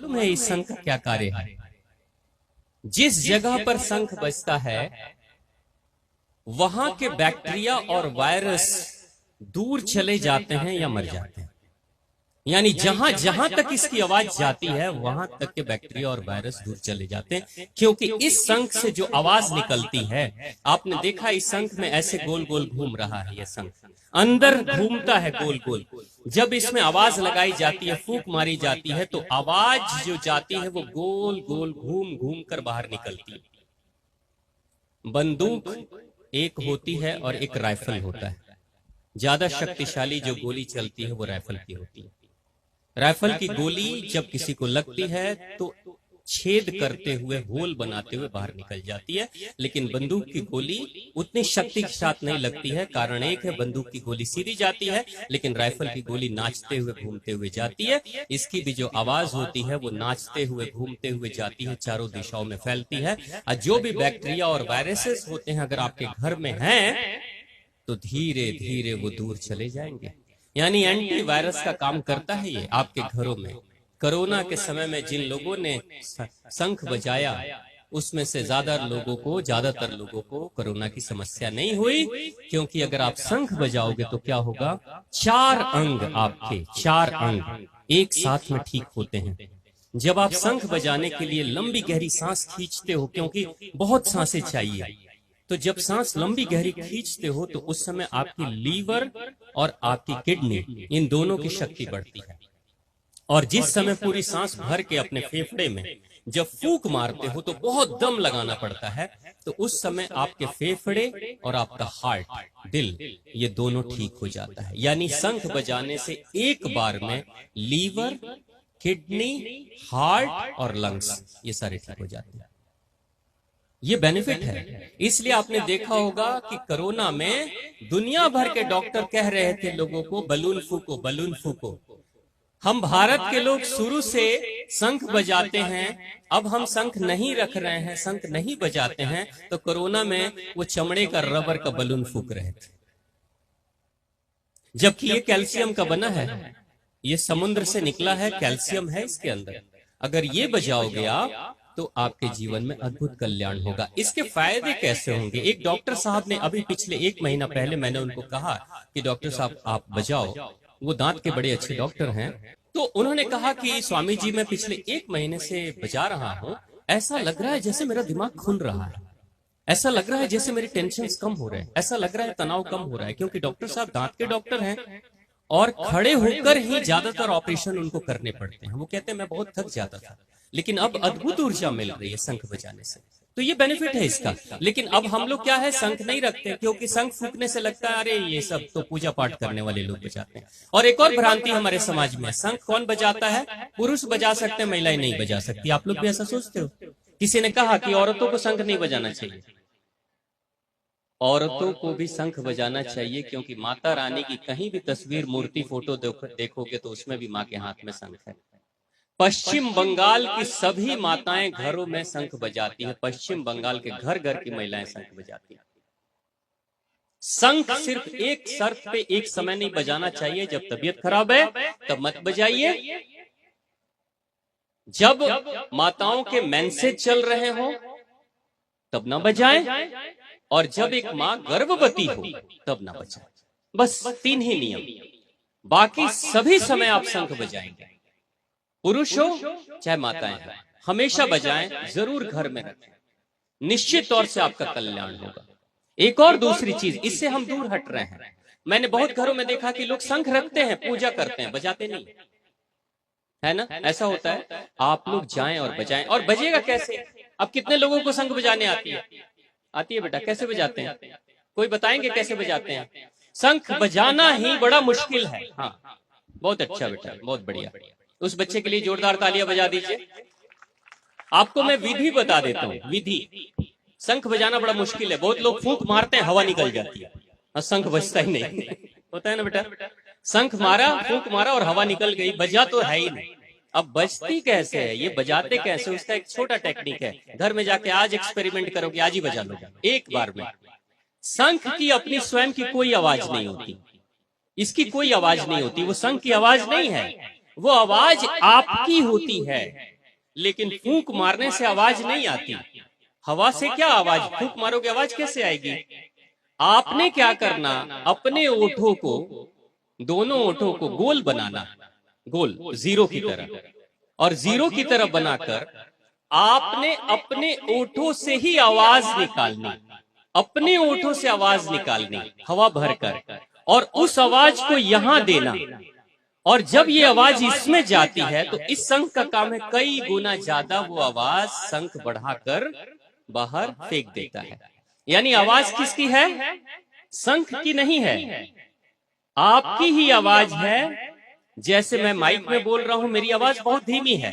मालूम है इस शंख का क्या कार्य है? जिस जगह पर शंख बजता है वहां के बैक्टीरिया और वायरस दूर चले जाते हैं या मर जाते हैं। यानी जहां जहां तक इसकी आवाज जाती है वहां तक के बैक्टीरिया और वायरस दूर चले जाते हैं, क्योंकि इस शंख से जो आवाज निकलती है, आपने देखा इस शंख में ऐसे गोल गोल घूम रहा है, यह शंख अंदर घूमता है गोल गोल। जब इसमें आवाज लगाई जाती है, फूंक मारी जाती है, तो आवाज जो जाती है वो गोल गोल घूम घूम कर बाहर निकलती है। बंदूक एक होती है और एक राइफल होता है। ज्यादा शक्तिशाली जो गोली चलती है वो राइफल की होती है। राइफल की गोली जब किसी को लगती है तो छेद करते हुए, होल बनाते हुए बाहर निकल जाती है, लेकिन बंदूक की गोली उतनी शक्ति के साथ नहीं लगती है। कारण एक है, बंदूक की गोली सीधी जाती है, लेकिन राइफल की गोली नाचते हुए घूमते हुए जाती है। इसकी भी जो आवाज होती है वो नाचते हुए घूमते हुए जाती है, चारों दिशाओं में फैलती है। और जो भी बैक्टीरिया और वायरसेस होते हैं अगर आपके घर में हैं तो धीरे धीरे वो दूर चले जाएंगे। यानी एंटी वायरस का काम करता है ये आपके घरों में। कोरोना के समय में जिन लोगों ने शंख बजाया उसमें से ज्यादातर लोगों को कोरोना की समस्या नहीं हुई, क्योंकि अगर आप शंख बजाओगे तो क्या होगा, चार अंग एक साथ में ठीक होते हैं। जब आप शंख बजाने के लिए लंबी गहरी सांस खींचते हो, क्योंकि बहुत सांसें चाहिए, तो जब सांस लंबी गहरी खींचते हो तो उस समय आपकी लीवर और आपकी किडनी, इन दोनों की शक्ति बढ़ती है। और जिस समय पूरी सांस भर के अपने फेफड़े में जब फूंक मारते हो तो बहुत दम लगाना पड़ता है, तो उस समय आपके फेफड़े और आपका हार्ट, दिल, ये दोनों ठीक हो जाता है। यानी शंख बजाने से एक बार में लीवर, किडनी, हार्ट और लंग्स ये सारे ठीक हो जाते हैं। ये बेनिफिट है। इसलिए आपने देखा होगा कि कोरोना में दुनिया भर के डॉक्टर कह रहे थे लोगों को बलून फूको, बलून फूको। हम भारत के लोग शुरू से शंख बजाते हैं, अब हम शंख नहीं रख रहे हैं, शंख नहीं बजाते हैं, तो कोरोना में वो चमड़े का रबर का बलून फूक रहे थे। जबकि ये कैल्शियम का बना है, ये समुद्र से निकला है, कैल्शियम है इसके अंदर। अगर ये बजाओगे आप तो आपके जीवन में अद्भुत कल्याण होगा। इसके फायदे कैसे होंगे? एक डॉक्टर साहब ने अभी पिछले 1 महीना पहले मैंने उनको कहा कि डॉक्टर साहब आप बजाओ, वो दांत के बड़े अच्छे डॉक्टर हैं, तो उन्होंने कहा कि स्वामी जी मैं पिछले 1 महीने से बजा रहा हूं, ऐसा लग रहा है जैसे मेरा दिमाग खुल रहा है, ऐसा लग रहा है जैसे मेरे टेंशन कम हो रहे हैं, ऐसा लग रहा है तनाव कम हो रहा है। क्योंकि डॉक्टर साहब दांत के डॉक्टर हैं और खड़े होकर ही ज्यादातर ऑपरेशन उनको करने पड़ते हैं। वो कहते हैं मैं बहुत थक जाता था, लेकिन अब अद्भुत ऊर्जा मिल रही है शंख बजाने से। तो ये बेनिफिट है इसका। लेकिन अब हम लोग क्या है, शंख नहीं रखते, क्योंकि शंख फूकने से लगता है अरे ये सब तो पूजा पाठ करने वाले लोग बजाते हैं। और एक और भ्रांति हमारे समाज में, शंख कौन बजाता है? पुरुष बजा सकते हैं, महिलाएं नहीं बजा सकती। आप लोग भी ऐसा सोचते हो? किसी ने कहा कि औरतों को शंख नहीं बजाना चाहिए। औरतों को भी शंख बजाना चाहिए, क्योंकि माता रानी की कहीं भी तस्वीर, मूर्ति, फोटो देखोगे तो उसमें भी माँ के हाथ में शंख है। पश्चिम बंगाल की सभी माताएं घरों में शंख बजाती हैं। पश्चिम बंगाल के घर घर की महिलाएं शंख बजाती हैं। शंख सिर्फ एक शर्त पे एक समय नहीं बजाना चाहिए, जब तबीयत खराब है तब मत बजाइए, जब माताओं के मेंसेज चल रहे हो तब ना बजाएं, और जब एक माँ गर्भवती हो तब ना बजाएं। बस 3 ही नियम, बाकी सभी समय आप शंख बजाएंगे। पुरुष हो चाहे माताएं हो, हमेशा बजाएं, जरूर घर में रखें, निश्चित तौर से आपका कल्याण होगा। एक और दूसरी चीज, इससे हम दूर हट रहे हैं। मैंने बहुत घरों में देखा कि लोग शंख रखते हैं, पूजा करते हैं, बजाते नहीं, है ना? ऐसा होता है। आप लोग जाएं और बजाएं। और बजेगा कैसे? अब कितने लोगों को शंख बजाने आती है? आती है बेटा? कैसे बजाते हैं? कोई बताएंगे कैसे बजाते हैं? शंख बजाना ही बड़ा मुश्किल है। हाँ, बहुत अच्छा बेटा, बहुत बढ़िया। उस बच्चे के लिए जोरदार तालियां बजा दीजिए। आपको मैं विधि बता देता हूँ। विधि, शंख बजाना बड़ा मुश्किल है। बहुत लोग फूंक मारते हैं, हवा निकल जाती है, और शंख बजता ही नहीं। होता है ना बेटा? शंख मारा, फूंक मारा और हवा निकल गई, बजा तो है ही नहीं। अब बजती कैसे है, ये बजाते कैसे, उसका एक छोटा टेक्निक है। घर में जाके आज एक्सपेरिमेंट करोगे, आज ही बजा लो एक बार में। शंख की अपनी स्वयं की कोई आवाज नहीं होती, इसकी कोई आवाज नहीं होती, वो शंख की आवाज नहीं है, वो आवाज आपकी होती है। लेकिन फूंक मारने से आवाज नहीं आती। हवा से क्या आवाज, फूंक मारोगे आवाज कैसे आएगी? आपने क्या करना, अपने ओठों को, दोनों ओठों को गोल बनाना, गोल जीरो की तरह, और जीरो की तरह बनाकर आपने अपने ओठों से ही आवाज निकालनी, अपने ओठों से आवाज निकालनी हवा भरकर, और उस आवाज को यहां देना। और जब ये आवाज इसमें जाती है तो इस शंख का काम है कई गुना ज्यादा वो आवाज शंख बढ़ाकर बाहर फेंक देता है। यानी आवाज किसकी है? शंख की नहीं है, आपकी ही आवाज है। जैसे मैं माइक में बोल रहा हूं, मेरी आवाज बहुत धीमी है,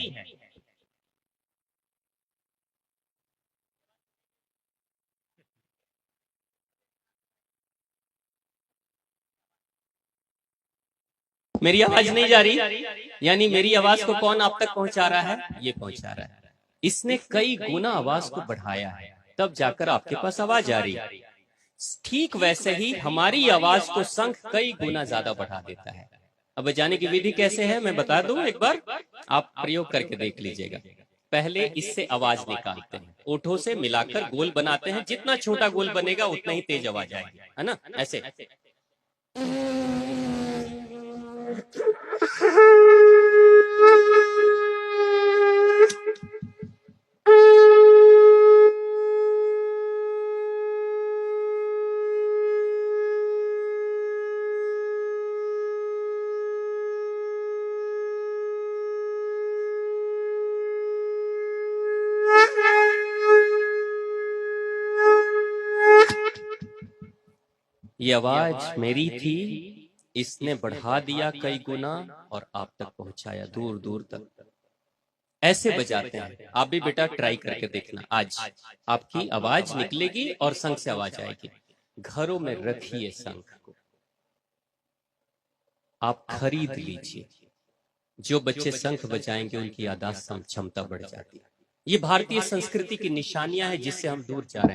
मेरी आवाज नहीं जा रही, यानी मेरी आवाज को कौन आप तक पहुंचा रहा है? ये पहुंचा रहा है। इसने कई गुना आवाज को बढ़ाया है, तब जाकर आपके पास आवाज आ रही है। ठीक वैसे ही हमारी आवाज को शंख कई गुना ज्यादा बढ़ा देता है। अब बजाने की विधि कैसे है मैं बता दूं, एक बार आप प्रयोग करके देख लीजिएगा। पहले इससे आवाज निकालते हैं, ओठों से मिलाकर गोल बनाते हैं, जितना छोटा गोल बनेगा उतना ही तेज आवाज आएगी, है ना? ऐसे ये आवाज मेरी थी, इसने बढ़ा दिया कई गुना और आप तक पहुंचाया दूर दूर तक। ऐसे बजाते हैं। आप भी बेटा ट्राई करके देखना, आज आपकी आवाज निकलेगी और शंख से आवाज आएगी। घरों में रखिए शंख को, आप खरीद लीजिए। जो बच्चे शंख बजाएंगे उनकी याददाश्त क्षमता बढ़ जाती है। ये भारतीय संस्कृति की निशानियां हैं जिससे हम दूर जा रहे हैं।